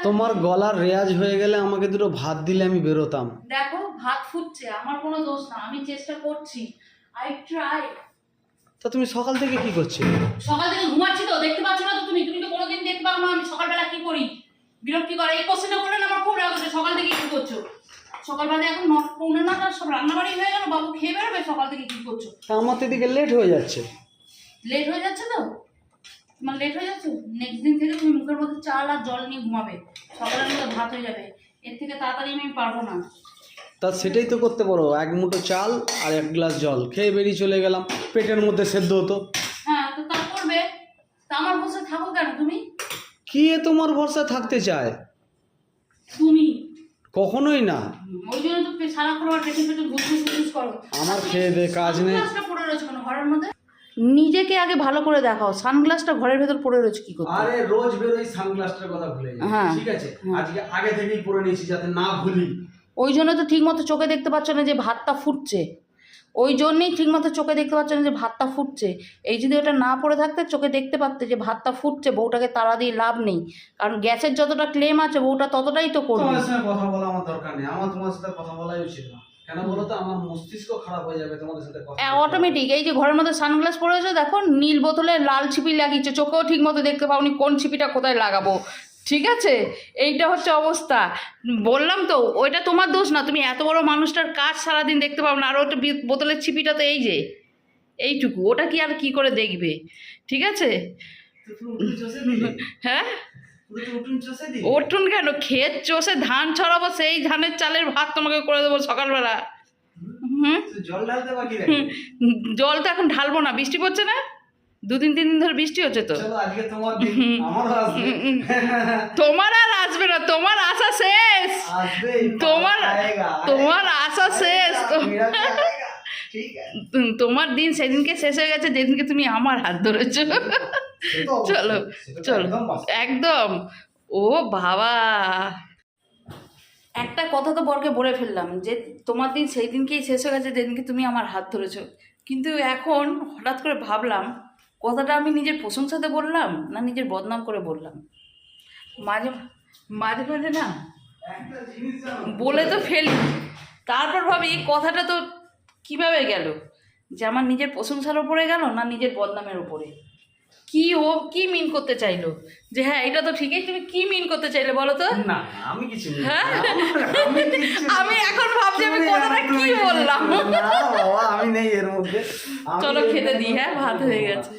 তোমার গলার রেয়াজ হয়ে গেলে আমাকে দুটো ভাত দিলে আমি বেরোতাম। দেখো ভাত ফুটছে, আমার কোনো দোষ না, আমি চেষ্টা করছি, আই ট্রাই। তা তুমি সকাল থেকে কি করছো? সকাল থেকে ঘুমাচ্ছি তো, দেখতে পাচ্ছ না তো তুমি তো কোনোদিন দেখতে পাও না আমি সকালবেলা কি করি। বিরক্তি করে এই কোশ্চেনটা করলে না আমার খুব রাগ হচ্ছে। সকাল থেকে কি করছো? সকালবেলা এখন 9:45 সব রান্নাবাড়ি হয়ে গেল, বাবু খেয়ে বেরোবে, সকাল থেকে কি করছো? আমার তো এদিকে লেট হয়ে যাচ্ছে। লেট হয়ে যাচ্ছে তো? তোমার লেট হয়ে যাচ্ছে, নেক্সট দিন থেকে তুমি মুখের মধ্যে চাল আর জল নিয়ে ঘুমাবে, সকালের মধ্যে ভাত হয়ে যাবে। এর থেকে তাড়াতাড়ি আমি পারবো না। তা সেটাই তো করতে পারো, এক মুঠো চাল আর এক গ্লাস জল খেয়ে বেরিয়ে চলে গেলাম, পেটের মধ্যে সেদ্ধ হতো। হ্যাঁ তো তা করবে, তা আমার বসে থাকো কেন তুমি? কে তোমার ভরসা থাকতে চায়? তুমি কখনোই না। ওই জন্য তো সারাক্ষণ আমার পেছন পেছন ঘুষ করো। আমার খেয়ে দে কাজ নেই। সানগ্লাসটা পড়ে রয়েছে কেন ঘরের মধ্যে? নিজেকে আগে ভালো করে দেখাও, সানগ্লাসটা ঘরের ভেতর পড়ে রয়েছে কি করতে? আরে রোজ বেরোই সানগ্লাসটার কথা ভুলে যাই, হ্যাঁ। ঠিক আছে, আজকে আগে থেকেই পরে নিয়েছি যাতে না ভুলি। ওই জন্য তো ঠিক মতো চোখে দেখতে পাচ্ছ না যে ভাতটা ফুটছে, ওই জন্যই ঠিক মতো চোখে দেখতে পাচ্ছ না যে ভাতটা ফুটছে। এই যদি ওটা না পড়ে থাকতে চোখে দেখতে পারতে যে ভাতটা ফুটছে, বউটাকে তাড়া দিয়ে লাভ নেই, কারণ গ্যাসের যতটা ক্লেম আছে বউটা ততটাই তো করবে। তোমার সাথে কথা বলা আমার দরকার নেই, আমার তোমার সাথে কথা বলাই উচিত না। কেন বলো তো, আমার মস্তিষ্ক খারাপ হয়ে যাবে তোমাদের সাথে কথা বলতে। অটোমেটিক এই যে ঘরের মধ্যে সানগ্লাস পরে আছে দেখো, নীল বোতলে লাল ছিপি লাগিয়েছে, চোখেও ঠিক মতো দেখতে পাওনি কোন ছিপিটা কোথায় লাগাবো, ঠিক আছে? এইটা হচ্ছে অবস্থা। বললাম তো ওইটা তোমার দোষ না, তুমি এত বড় মানুষটার কাজ সারাদিন দেখতে পাও না, আর ওটা বোতলের ছিপিটা তো এই যে এইটুকু, ওটা কি আর কি করে দেখবে, ঠিক আছে? হ্যাঁ ওঠুন কেন, ক্ষেত চষে ধান ছড়াবো, সেই ধানের চালের ভাত তোমাকে করে দেবো সকালবেলা। জল ঢালতে বাকি জল তো এখন ঢালবো না, বৃষ্টি পড়ছে না, 2-3 দিন ধরে বৃষ্টি হচ্ছে তো। আজকে তোমার দিন, আমারও আসবে। তোমার আর আসবে না, তোমার আশা শেষ, আসবে তোমার আশা শেষ। ঠিক আছে, তোমার দিন সেদিনকে শেষ হয়ে গেছে যেদিনকে তুমি আমার হাত ধরেছো। চলো চলো একদম। ও বাবা, একটা কথা তো বরকে বলে ফেললাম যে তোমার দিন সেই দিনকেই শেষ হয়ে গেছে যেদিনকে তুমি আমার হাত ধরেছো, কিন্তু এখন হঠাৎ করে ভাবলাম কথাটা আমি নিজের প্রশংসাতে বললাম না নিজের বদনাম করে বললাম। মাঝে মাঝে মাঝে না বলে তো ফেলি, তারপর ভাবি কথাটা তো কিভাবে গেল, যে আমার নিজের প্রশংসার ওপরে গেল না নিজের বদনামের ওপরে। কি ও কি মিন করতে চাইলো, যে হ্যাঁ এটা তো ঠিকই, তুমি কি মিন করতে চাইলে বলো তো? না আমি কিছু নেই। হ্যাঁ আমি এখন ভাবছি আমি কথাটা কি বললাম। না বাবা, আমি নেই এর মধ্যে। চলো খেতে দিই, হ্যাঁ ভাত হয়ে গেছে।